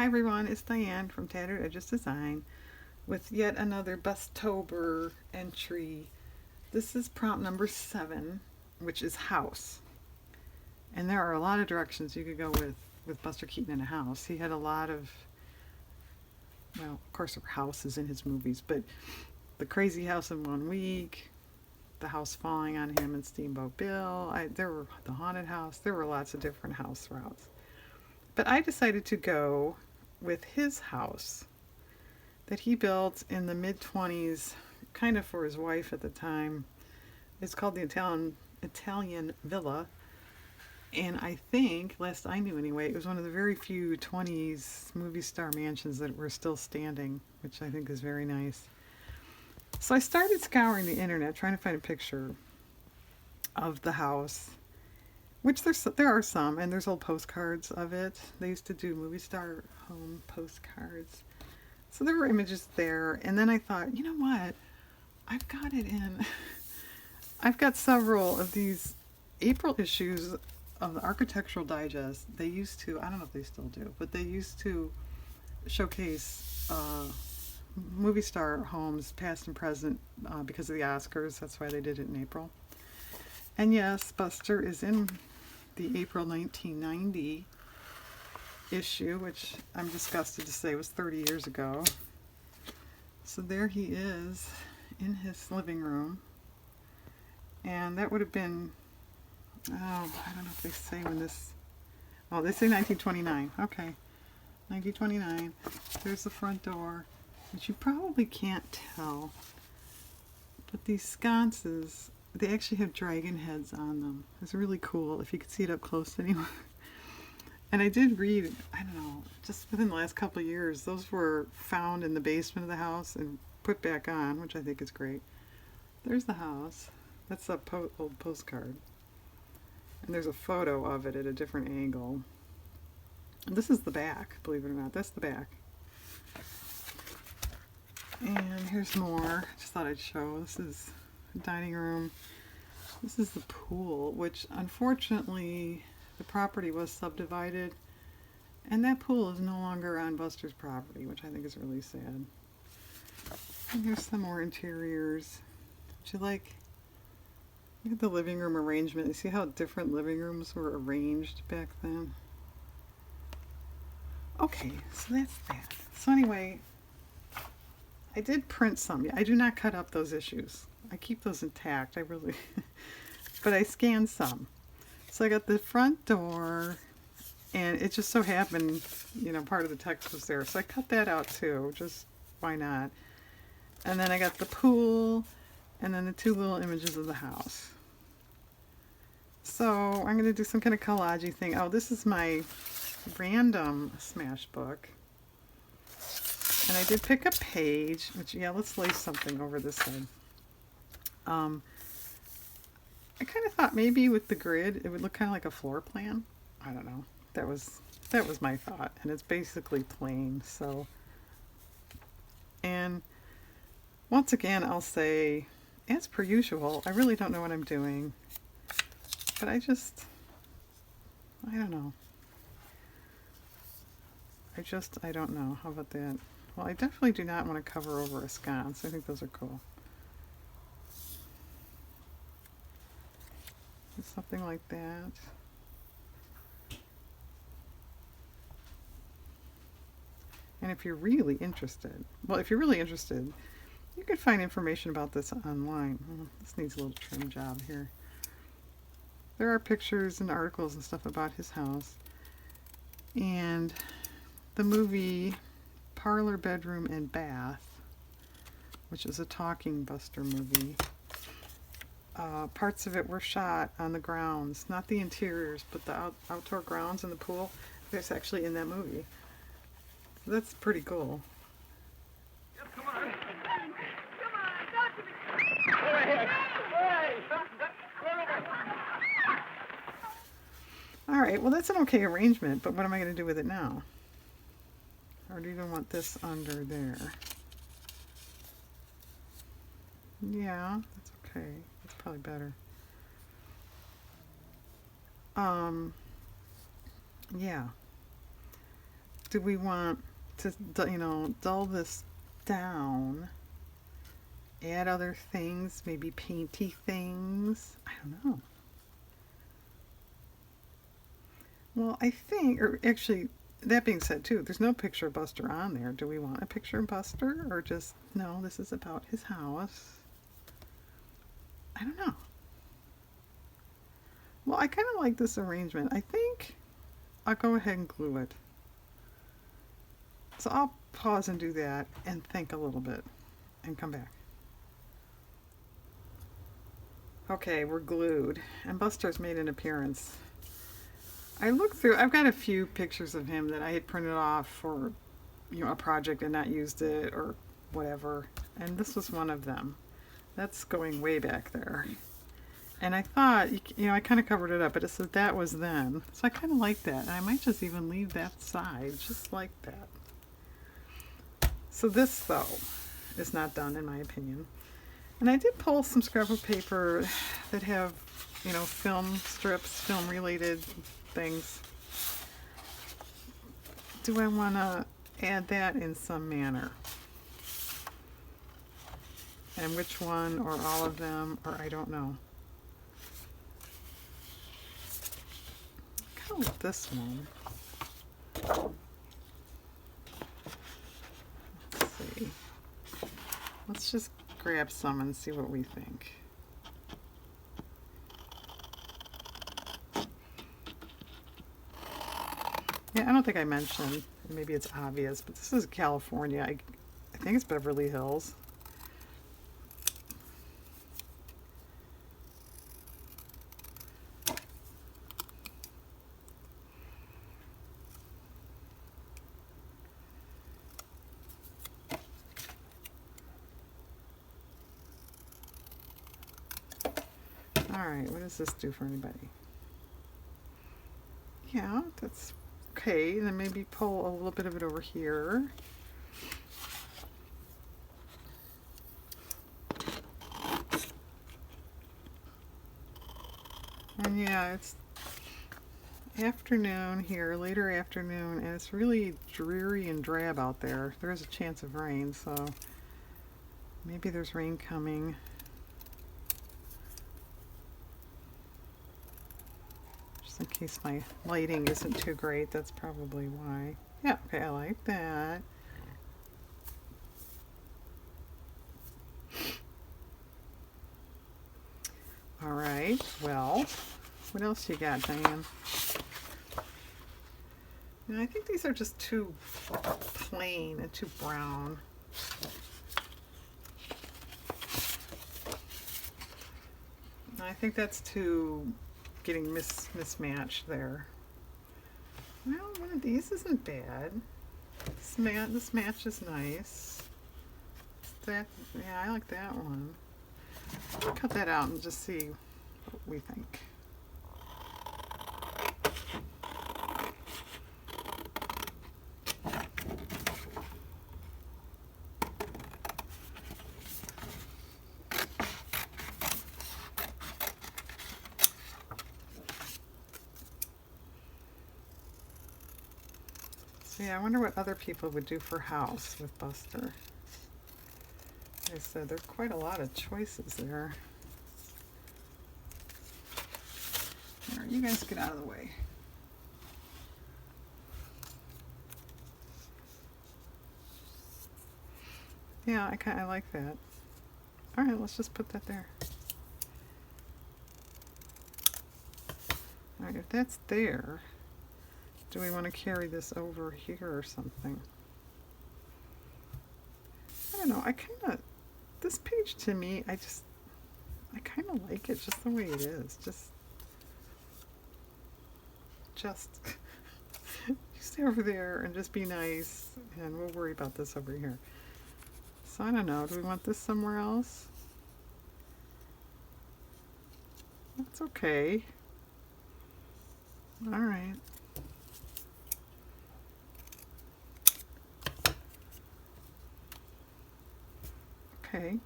Hi everyone, it's Diane from Tattered Edges Design with yet another Bustober entry. This is prompt number 7, which is house. And there are a lot of directions you could go with Buster Keaton in a house. He had a lot of, well, of course there were houses in his movies, but the crazy house in 1 week, the house falling on him in Steamboat Bill, there were the haunted house, there were lots of different house routes. But I decided to go with his house that he built in the mid 20s, kind of for his wife at the time. It's called the Italian Villa. And I think, last I knew anyway, it was one of the very few 20s movie star mansions that were still standing, which I think is very nice. So I started scouring the internet trying to find a picture of the house, which there are some, and there's old postcards of it. They used to do movie star home postcards. So there were images there, and then I thought, you know what? I've got it in. I've got several of these April issues of the Architectural Digest. They used to, I don't know if they still do, but they used to showcase movie star homes, past and present, because of the Oscars. That's why they did it in April. And yes, Buster is in the April 1990 issue, which I'm disgusted to say was 30 years ago. So there he is in his living room. And that would have been, I don't know if they say when this, they say 1929. Okay, 1929. There's the front door, which you probably can't tell. But these sconces, they actually have dragon heads on them. It's really cool if you could see it up close anyway. And I did read, I don't know, just within the last couple of years, those were found in the basement of the house and put back on, which I think is great. There's the house. That's a old postcard. And there's a photo of it at a different angle. And this is the back, believe it or not. That's the back. And here's more. Just thought I'd show. This is dining room. This is the pool, which unfortunately the property was subdivided, and that pool is no longer on Buster's property, which I think is really sad. And here's some more interiors. Would you like? Look at the living room arrangement. You see how different living rooms were arranged back then? Okay, so that's that. So anyway, I did print some. I do not cut up those issues. I keep those intact. I really, but I scanned some. So I got the front door, and it just so happened, part of the text was there. So I cut that out too, just why not? And then I got the pool, and then the two little images of the house. So I'm going to do some kind of collage thing. Oh, this is my random smash book. And I did pick a page, which, let's lace something over this side. I kind of thought maybe with the grid it would look kind of like a floor plan. I don't know. That was my thought, and it's basically plain. So, and once again, I'll say, as per usual, I really don't know what I'm doing, but I don't know. I don't know. How about that? Well, I definitely do not want to cover over a sconce. I think those are cool. Something like that. And if you're really interested, you could find information about this online. This needs a little trim job here. There are pictures and articles and stuff about his house. And the movie Parlor, Bedroom, and Bath, which is a talking Buster movie. Parts of it were shot on the grounds, not the interiors, but the outdoor grounds and the pool. That's actually in that movie. So that's pretty cool. Yep, come on. Come on, talk to me. Go ahead. All right, well, that's an okay arrangement, but what am I going to do with it now? Or do you even want this under there? Yeah, that's okay. That's probably better. Yeah. do we want to, dull this down? Add other things, maybe painty things. I don't know. Well, I think, or actually, that being said too, there's no picture of Buster on there. Do we want a picture of Buster, or just, no, this is about his house? I don't know. Well, I kind of like this arrangement. I think I'll go ahead and glue it. So I'll pause and do that and think a little bit and come back. Okay, we're glued, and Buster's made an appearance. I looked through, I've got a few pictures of him that I had printed off for, a project and not used it or whatever, and this was one of them. That's going way back there. And I thought, I kind of covered it up, but it said that was then. So I kind of like that, and I might just even leave that side just like that. So this, though, is not done in my opinion. And I did pull some scrapbook paper that have, film strips, film related things. Do I want to add that in some manner? And which one, or all of them, or I don't know. I kind of like this one. Let's see. Let's just grab some and see what we think. Yeah, I don't think I mentioned, maybe it's obvious, but this is California. I think it's Beverly Hills. Alright, what does this do for anybody? Yeah, that's okay. And then maybe pull a little bit of it over here. And yeah, it's afternoon here, later afternoon, and it's really dreary and drab out there. There is a chance of rain, so maybe there's rain coming. In case my lighting isn't too great, that's probably why. Yeah, okay, I like that. All right, well, what else you got, Diane? And I think these are just too plain and too brown. I think that's too getting mismatched there. Well, one of these isn't bad. This match is nice. Yeah, I like that one. I'll cut that out and just see what we think. Yeah, I wonder what other people would do for house with Buster. Like I said, there are quite a lot of choices there. All right, you guys get out of the way. Yeah, I like that. All right, let's just put that there. All right, if that's there, do we want to carry this over here or something? I don't know. This page to me, I kind of like it just the way it is. Just you stay over there and just be nice, and we'll worry about this over here. So I don't know. Do we want this somewhere else? That's okay. All right. Okay.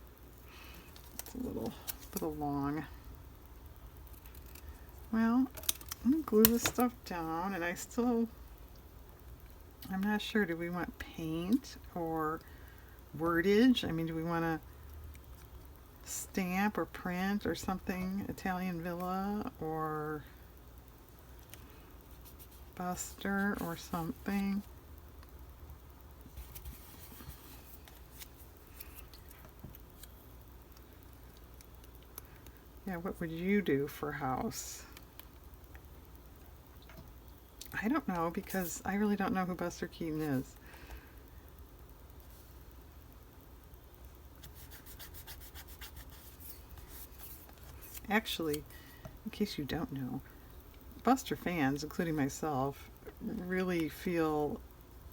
It's a little long. Well, I'm gonna glue this stuff down, and I still I'm not sure. Do we want paint or wordage? I mean, do we want to stamp or print or something? Italian Villa or Buster or something? Yeah, what would you do for house? I don't know, because I really don't know who Buster Keaton is. Actually, in case you don't know, Buster fans, including myself, really feel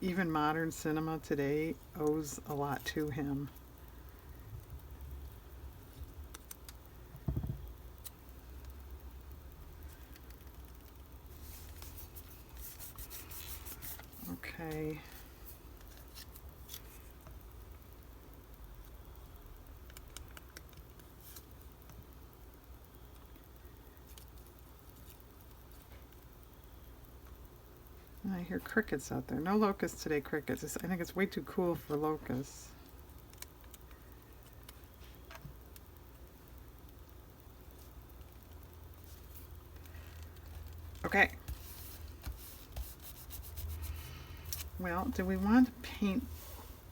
even modern cinema today owes a lot to him. Okay. I hear crickets out there. No locusts today, crickets. I think it's way too cool for locusts. Okay. Well, do we want to paint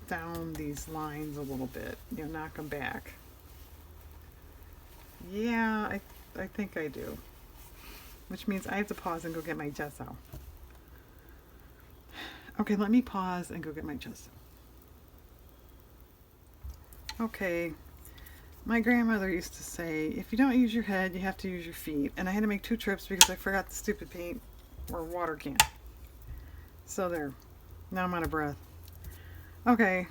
down these lines a little bit? You know, knock them back. Yeah, I think I do. Which means I have to pause and go get my gesso. Okay, let me pause and go get my gesso. Okay, my grandmother used to say, if you don't use your head, you have to use your feet. And I had to make 2 trips because I forgot the stupid paint or water can. So there. Now I'm out of breath. Okay.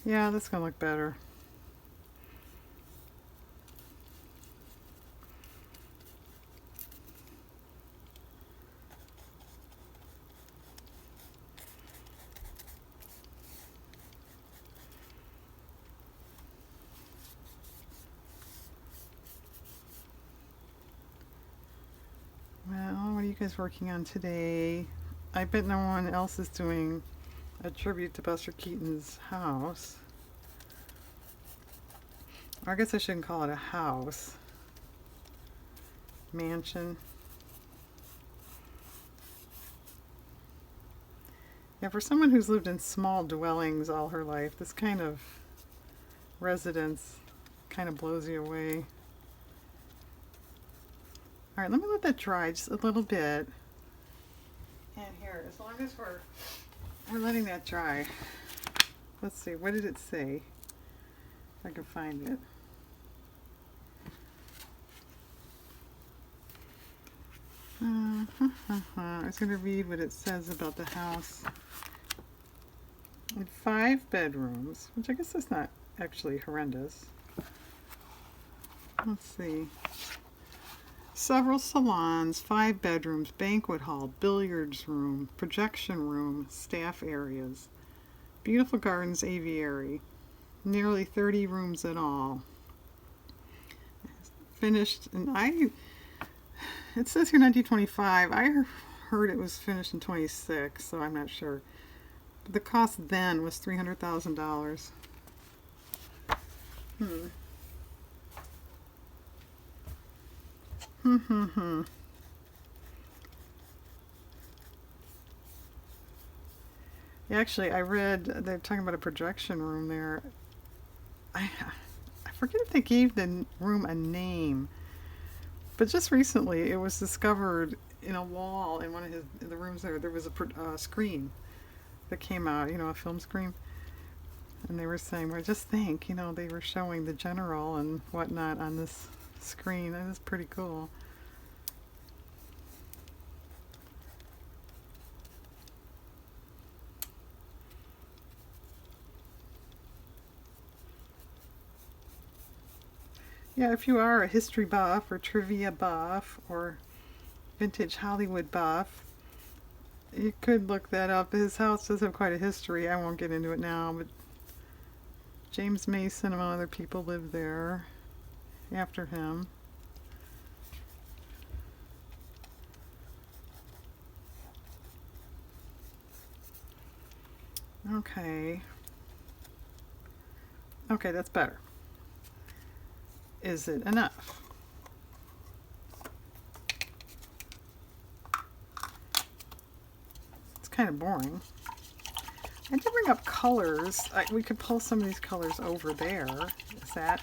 Yeah, that's gonna look better. Well, what are you guys working on today? I bet no one else is doing a tribute to Buster Keaton's house. Or I guess I shouldn't call it a house. Mansion. Yeah, for someone who's lived in small dwellings all her life, this kind of residence kind of blows you away. Alright, let me let that dry just a little bit. And here, as long as we're letting that dry. Let's see, what did it say? If I can find it. I was going to read what it says about the house. With 5 bedrooms, which I guess that's not actually horrendous. Let's see. Several salons, 5 bedrooms, banquet hall, billiards room, projection room, staff areas, beautiful gardens, aviary, nearly 30 rooms in all. Finished, and it says here 1925. I heard it was finished in 26, so I'm not sure. But the cost then was $300,000. Yeah, actually, I read they're talking about a projection room there. I forget if they gave the room a name, but just recently it was discovered in a wall in one of the rooms there. There was a screen that came out, a film screen. And they were saying, well, just think, they were showing the general and whatnot on this screen. That is pretty cool. Yeah, if you are a history buff or trivia buff or vintage Hollywood buff, You could look that up. His house does have quite a history. I won't get into it now, but James Mason and other people lived there after him. Okay. Okay, that's better. Is it enough? It's kind of boring. I did bring up colors. We could pull some of these colors over there. Does that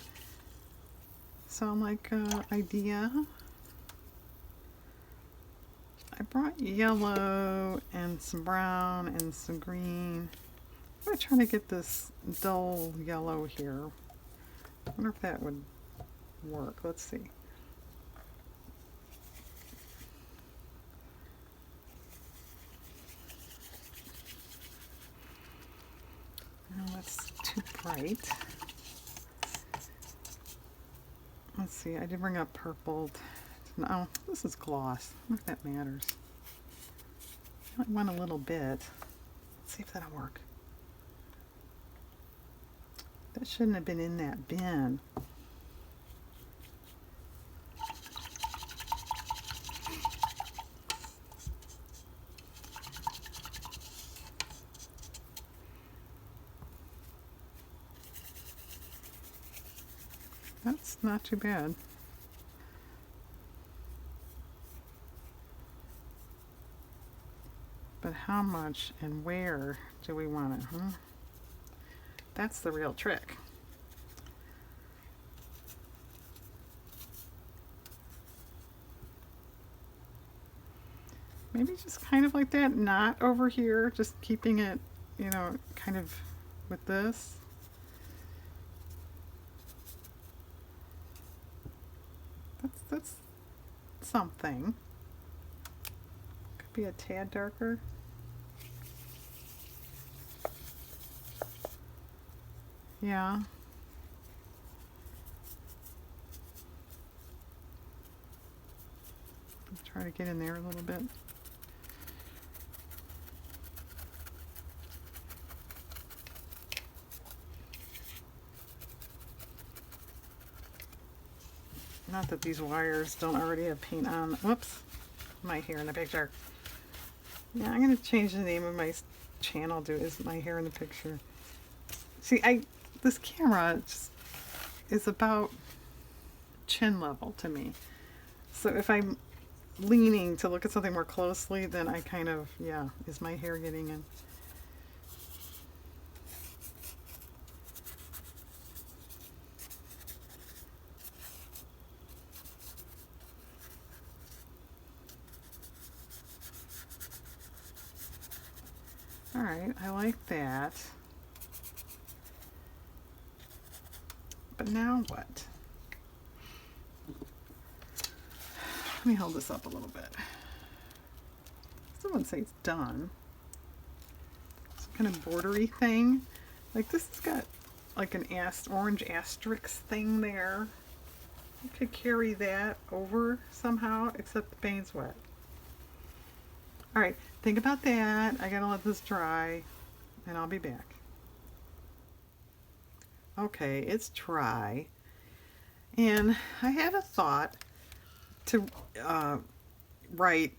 sound like an idea? I brought yellow and some brown and some green. I'm going to try to get this dull yellow here. I wonder if that would work. Let's see. No, that's too bright. Let's see, I did bring up purple. No, this is gloss. I wonder if that matters. I want a little bit. Let's see if that'll work. That shouldn't have been in that bin. That's not too bad. But how much and where do we want it, huh? That's the real trick. Maybe just kind of like that, not over here, just keeping it, you know, kind of with this. That's something. Could be a tad darker. Yeah. Let's try to get in there a little bit. Not that these wires don't already have paint on. Whoops, my hair in the picture. Yeah, I'm gonna change the name of my channel to "Is My Hair in the Picture." See, this camera just is about chin level to me. So if I'm leaning to look at something more closely, then I kind of, yeah, is my hair getting in? All right, I like that. But now what? Let me hold this up a little bit. Someone say it's done. Some kind of bordery thing. Like this has got like an orange asterisk thing there. You could carry that over somehow, except the paint's wet. All right, think about that. I gotta let this dry, and I'll be back. Okay, it's dry, and I had a thought to write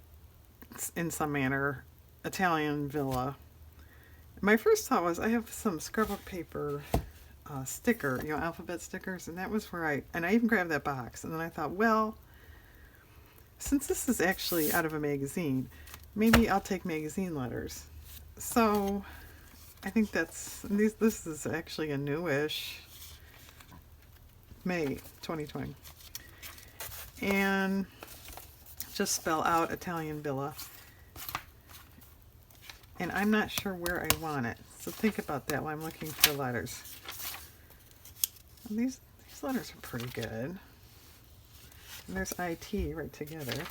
in some manner Italian villa. My first thought was I have some scrapbook paper sticker, you know, alphabet stickers, and that was where I even grabbed that box, and then I thought, well, since this is actually out of a magazine, maybe I'll take magazine letters. So I think this is actually a newish May 2020. And just spell out Italian villa. And I'm not sure where I want it. So think about that while I'm looking for letters. And these letters are pretty good. And there's IT right together.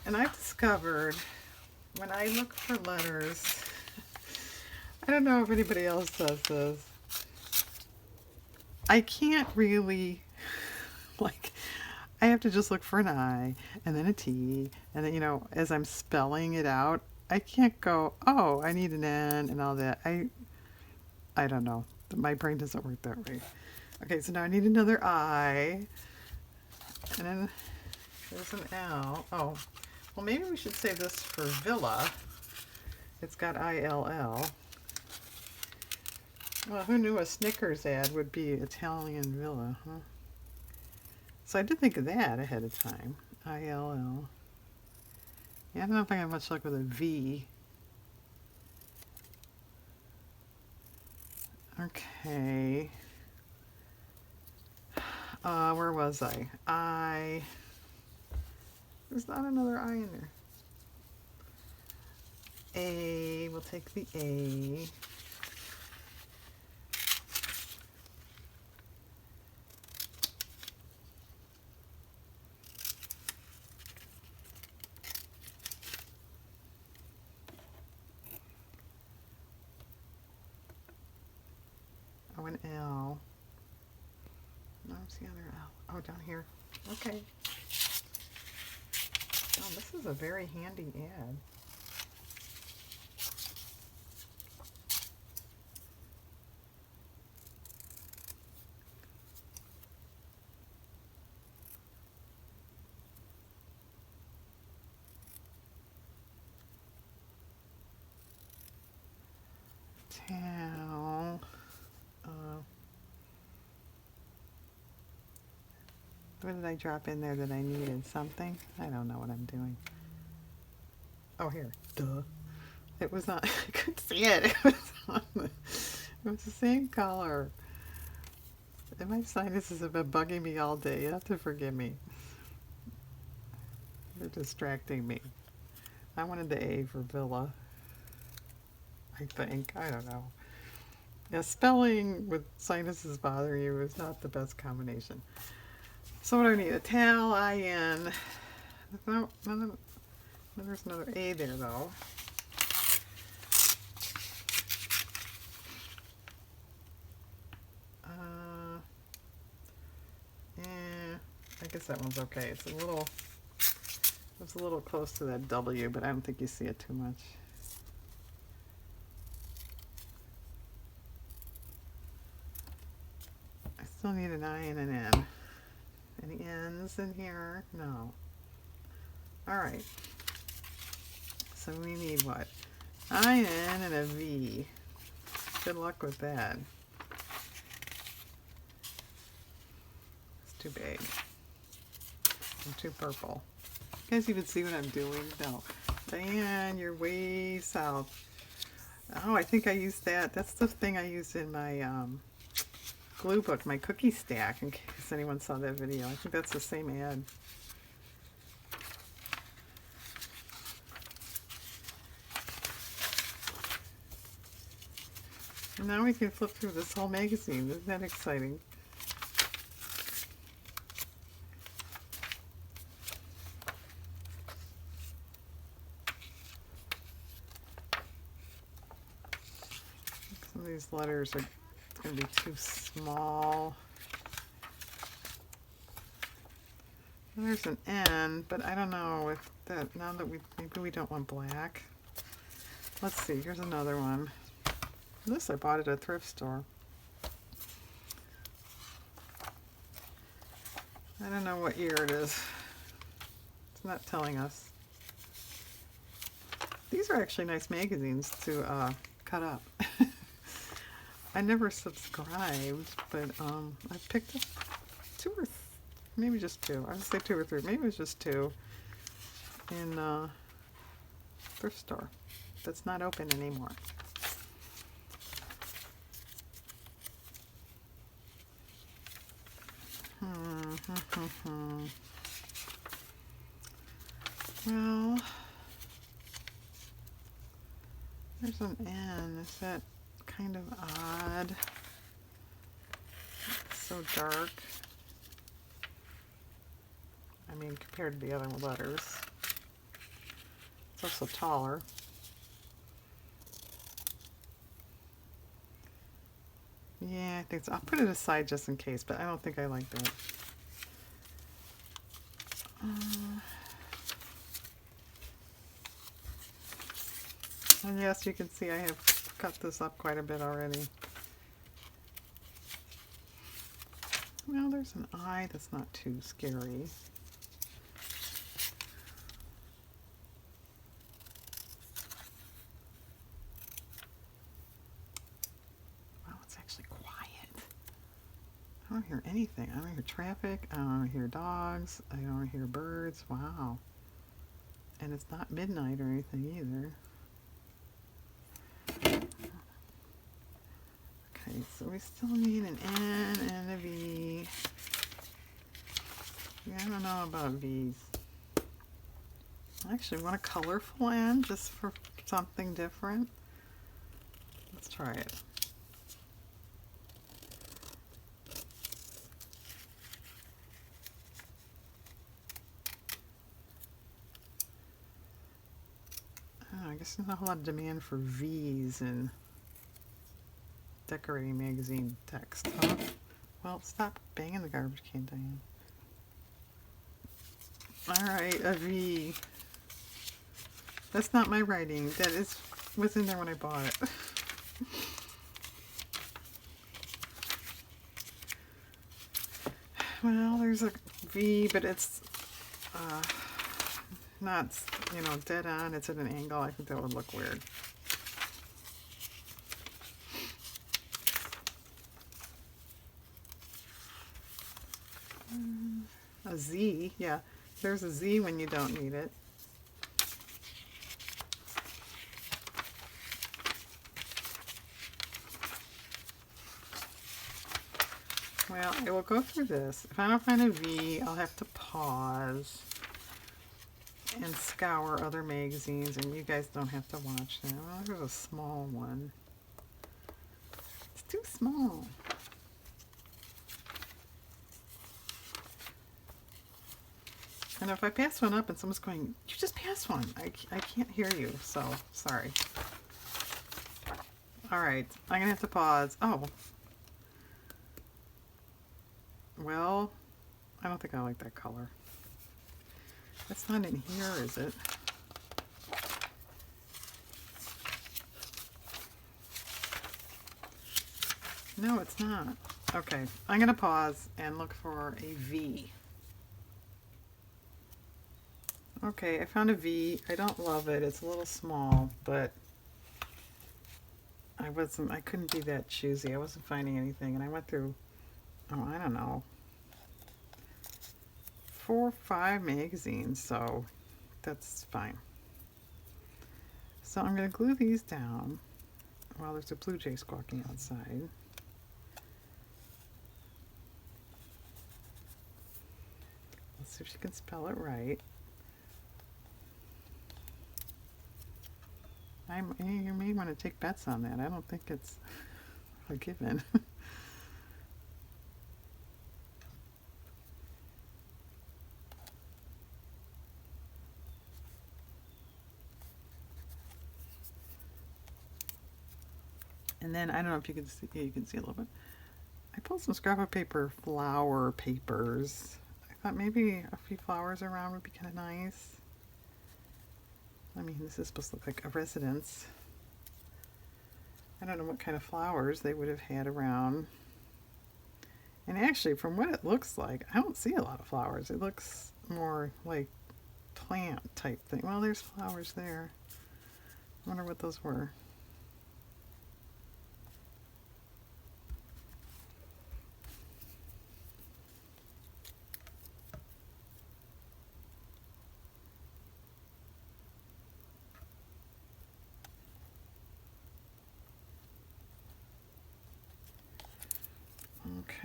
And I've discovered when I look for letters, I don't know if anybody else does this, I can't really, like, I have to just look for an I and then a T, and then, as I'm spelling it out, I can't go, oh, I need an N and all that. I don't know. My brain doesn't work that way. Okay, so now I need another I, and then there's an L. Oh, well, maybe we should save this for Villa. It's got ILL. Well, who knew a Snickers ad would be Italian Villa, huh? So I did think of that ahead of time. ILL. Yeah, I don't know if I have much luck with a V. Okay. Where was I? There's not another I in there. A, we'll take the A. Oh, an L. No, it's the other L. Oh, down here. Okay. Oh, this is a very handy ad. Towel. What did I drop in there that I needed? Something? I don't know what I'm doing. Oh, here. Duh. It was not, I couldn't see it. It was the same color. And my sinuses have been bugging me all day. You have to forgive me. They're distracting me. I wanted the A for Villa. I think. I don't know. Yeah, spelling with sinuses bothering you is not the best combination. So what do I need? A towel, I-N. No, there's another A there, though. I guess that one's okay. It's a little close to that W, but I don't think you see it too much. I still need an I and an N. Any N's in here? No. All right. So we need what? I-N and a V. Good luck with that. It's too big. I'm too purple. You guys even see what I'm doing? No. Diane, you're way south. Oh, I think I used that. That's the thing I used in my glue book, my cookie stack, in case anyone saw that video. I think that's the same ad. And now we can flip through this whole magazine. Isn't that exciting? Some of these letters are going to be too small. There's an N, but I don't know if that, now that maybe we don't want black. Let's see, here's another one. This I bought at a thrift store. I don't know what year it is. It's not telling us. These are actually nice magazines to cut up. I never subscribed, but I picked up two or maybe just two. I would say two or three. Maybe it was just two in thrift store that's not open anymore. Well, there's an N. Is that kind of odd? It's so dark. I mean, compared to the other letters. It's also taller. Yeah, I think so. I'll put it aside just in case, but I don't think I like that. And yes, you can see I have cut this up quite a bit already. Well, there's an eye that's not too scary. Wow, it's actually quiet. I don't hear anything. I don't hear traffic. I don't hear dogs. I don't hear birds. Wow. And it's not midnight or anything either. Okay, so we still need an N and a V. Yeah, I don't know about V's. I actually want a colorful N just for something different. Let's try it. Oh, I guess there's not a whole lot of demand for V's in decorating magazine text, huh? Well, stop banging the garbage can, Diane. Alright, a V. That's not my writing. That was in there when I bought it. Well, there's a V, but it's not, dead on. It's at an angle. I think that would look weird. A Z, yeah. There's a Z when you don't need it. Well, I will go through this. If I don't find a V, I'll have to pause and scour other magazines, and you guys don't have to watch them. Well, there's a small one. It's too small. And if I pass one up and someone's going, you just passed one, I can't hear you, so sorry. Alright, I'm gonna have to pause. Oh. Well, I don't think I like that color. That's not in here, is it? No, it's not. Okay, I'm gonna pause and look for a V. Okay, I found a V. I don't love it. It's a little small, but I couldn't be that choosy. I wasn't finding anything, and I went through, oh, I don't know, 4 or 5 magazines, so that's fine. So I'm going to glue these down while there's a blue jay squawking outside. Let's see if she can spell it right. You may want to take bets on that. I don't think it's a given. And then, I don't know if you can see, yeah, you can see a little bit. I pulled some scrap paper flower papers. I thought maybe a few flowers around would be kind of nice. I mean, this is supposed to look like a residence. I don't know what kind of flowers they would have had around. And actually, from what it looks like, I don't see a lot of flowers. It looks more like plant type thing. Well, there's flowers there. I wonder what those were.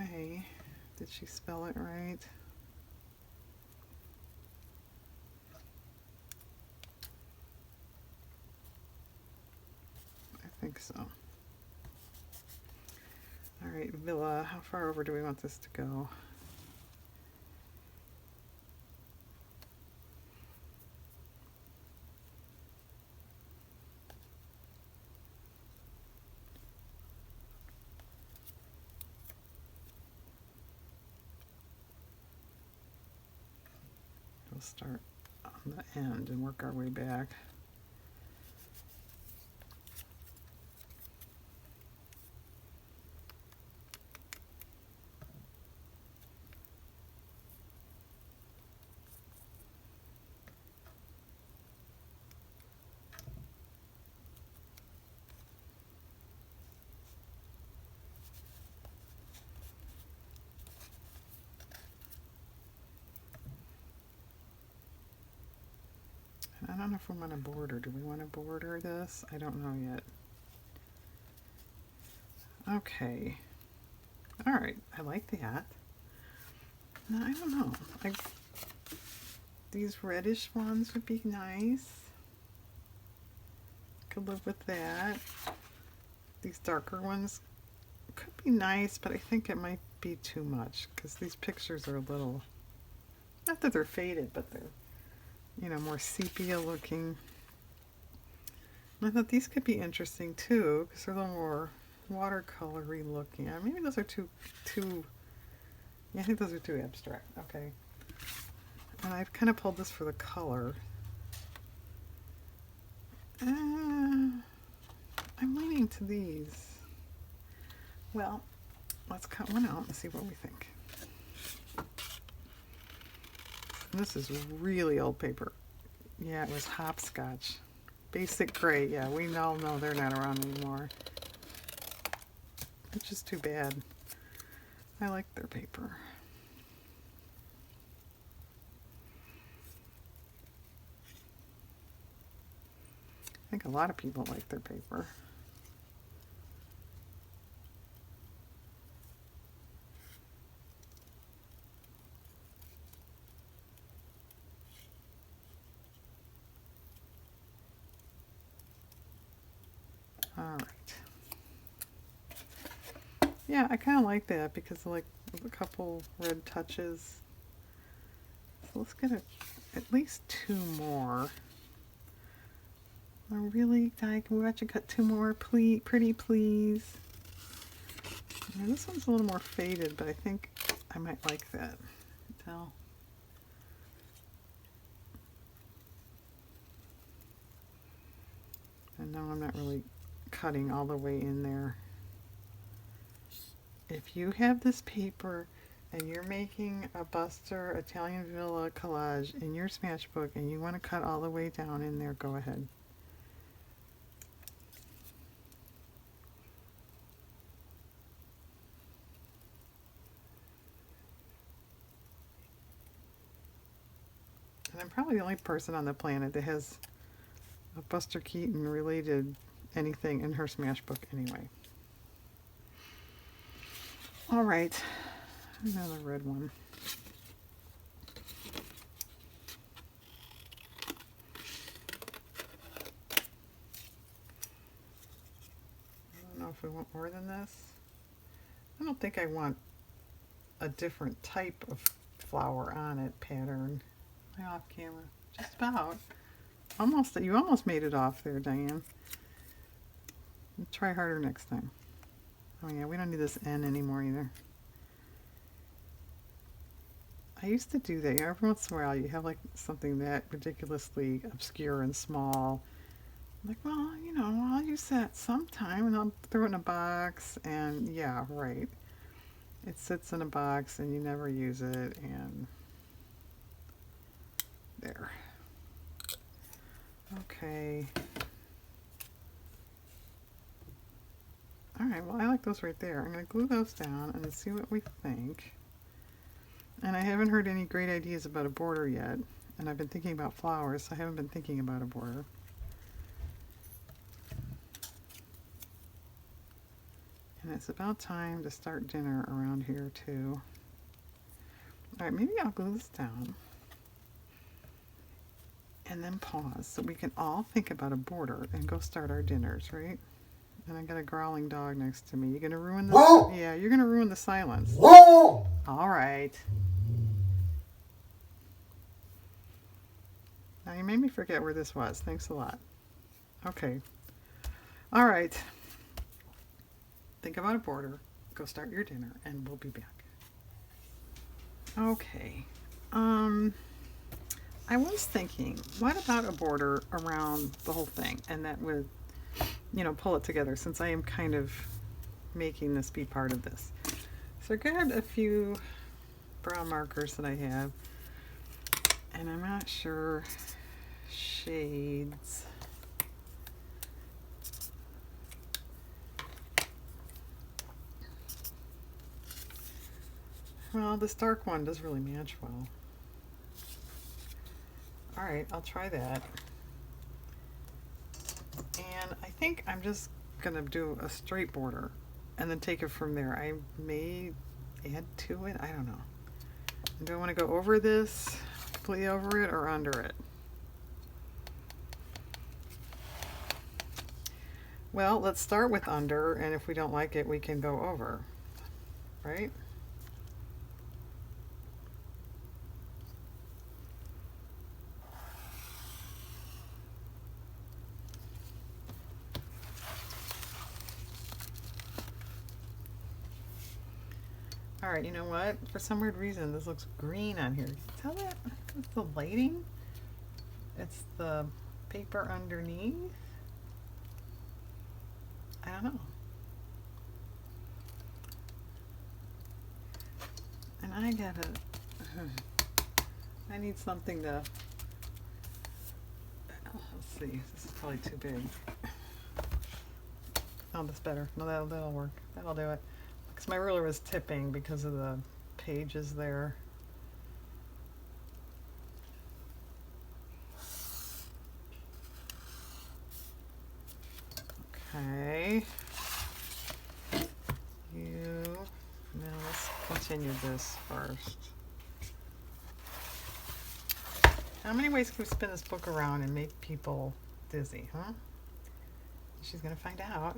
Okay, did she spell it right? I think so. All right, Villa, how far over do we want this to go? we'll start on the end and work our way back. I don't know if we want to border. Do we want to border this? I don't know yet. Okay. All right. I like that. No, I don't know. These reddish ones would be nice. Could live with that. These darker ones could be nice, but I think it might be too much because these pictures are a little, not that they're faded, but they're, you know, more sepia looking. And I thought these could be interesting too because they're a little more watercolory looking. Maybe those are too, yeah, I think those are too abstract. Okay. And I've kind of pulled this for the color. I'm leaning to these. Well, let's cut one out and see what we think. And this is really old paper. Yeah, it was Hopscotch. Basic gray. Yeah, we all know they're not around anymore. Which is too bad. I like their paper. I think a lot of people like their paper. All right. Yeah, I kind of like that because like a couple red touches. So let's get at least two more. Oh, really, Di? Can we actually cut two more? Please, pretty please. Yeah, this one's a little more faded, but I think I might like that. Tell. And now I'm not really cutting all the way in there. If you have this paper and you're making a Buster Italian Villa collage in your Smashbook and you want to cut all the way down in there, go ahead. And I'm probably the only person on the planet that has a Buster Keaton related anything in her Smashbook anyway. All right, another red one. I don't know if we want more than this. I don't think I want a different type of flower on it pattern. Am I off camera? Just about. Almost. You almost made it off there, Diane. Try harder next time. Oh yeah, we don't need this N anymore either. I used to do that. Every once in a while you have like something that ridiculously obscure and small. I'm like, well, you know, I'll use that sometime and I'll throw it in a box and yeah, right. It sits in a box and you never use it and there. Okay. Alright, well I like those right there. I'm going to glue those down and see what we think. And I haven't heard any great ideas about a border yet. And I've been thinking about flowers, so I haven't been thinking about a border. And it's about time to start dinner around here too. Alright, maybe I'll glue this down. And then pause so we can all think about a border and go start our dinners, right? And I got a growling dog next to me. You're gonna ruin the yeah, you're gonna ruin the silence. All right. Now you made me forget where this was. Thanks a lot. Okay. All right. Think about a border. Go start your dinner, and we'll be back. Okay. I was thinking, what about a border around the whole thing? And that would, pull it together, since I am kind of making this be part of this. So I grabbed a few brown markers that I have, and I'm not sure shades. Well, this dark one does really match well. Alright, I'll try that. And I think I'm just gonna do a straight border and then take it from there. I may add to it, I don't know. Do I want to go over this, completely over it, or under it? Well, let's start with under, and if we don't like it, we can go over, right? Alright, you know what? For some weird reason, this looks green on here. Can you tell that? It's the lighting. It's the paper underneath. I don't know. And I gotta... I need something to... Let's see. This is probably too big. Oh, that's better. No, that'll work. That'll do it. Because my ruler was tipping because of the pages there. Okay. Now let's continue this first. How many ways can we spin this book around and make people dizzy, huh? She's gonna find out.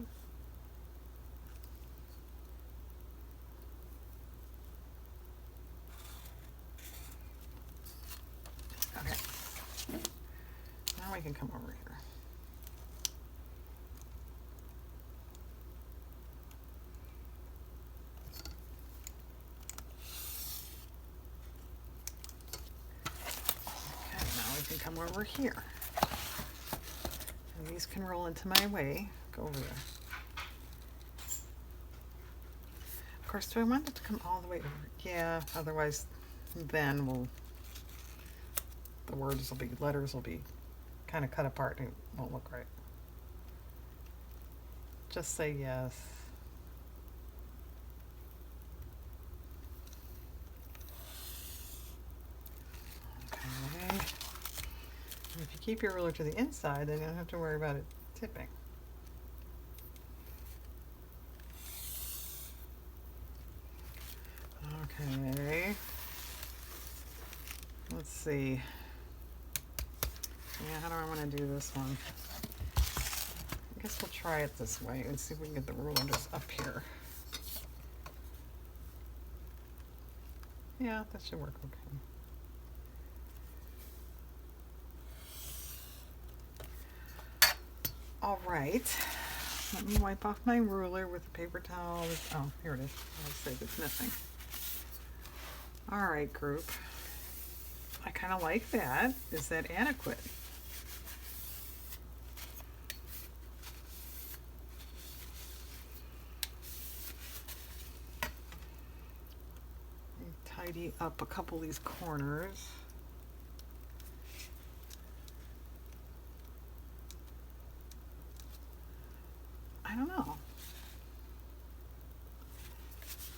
Okay. Now we can come over here. Okay, now we can come over here. And these can roll into my way. Go over there. Of course, do I want it to come all the way over? Yeah, otherwise then the letters will be kind of cut apart and it won't look right. Just say yes. Okay. And if you keep your ruler to the inside, then you don't have to worry about it tipping. Okay. Let's see. Yeah, how do I want to do this one? I guess we'll try it this way and see if we can get the ruler just up here. Yeah, that should work okay. All right. Let me wipe off my ruler with a paper towel. Oh, here it is. Let's see if it's missing. All right, group. I kind of like that. Is that adequate? Tidy up a couple of these corners. I don't know.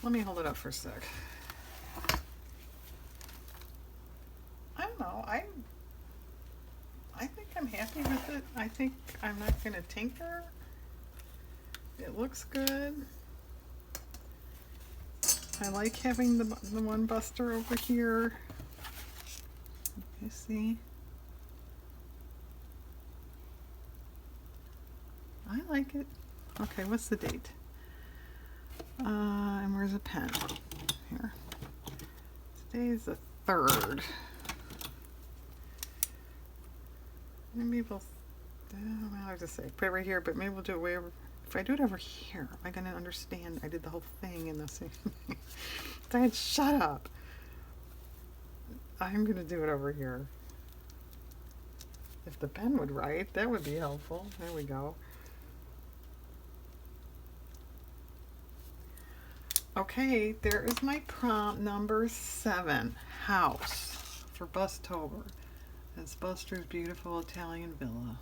Let me hold it up for a sec. I don't know. I think I'm happy with it. I think I'm not going to tinker. It looks good. I like having the one buster over here. You see? I like it. Okay, what's the date? And where's a pen? Here. Today is the 3rd. Maybe we'll, I don't know how to say, put it right here, but maybe we'll do it way over. If I do it over here, am I going to understand I did the whole thing in the same? Dad, shut up. I'm going to do it over here. If the pen would write, that would be helpful. There we go. Okay, there is my prompt number 7, house, for Bustober. That's Buster's beautiful Italian villa.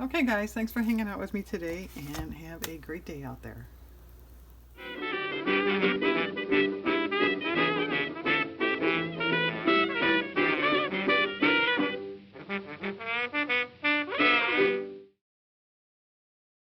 Okay guys, thanks for hanging out with me today and have a great day out there.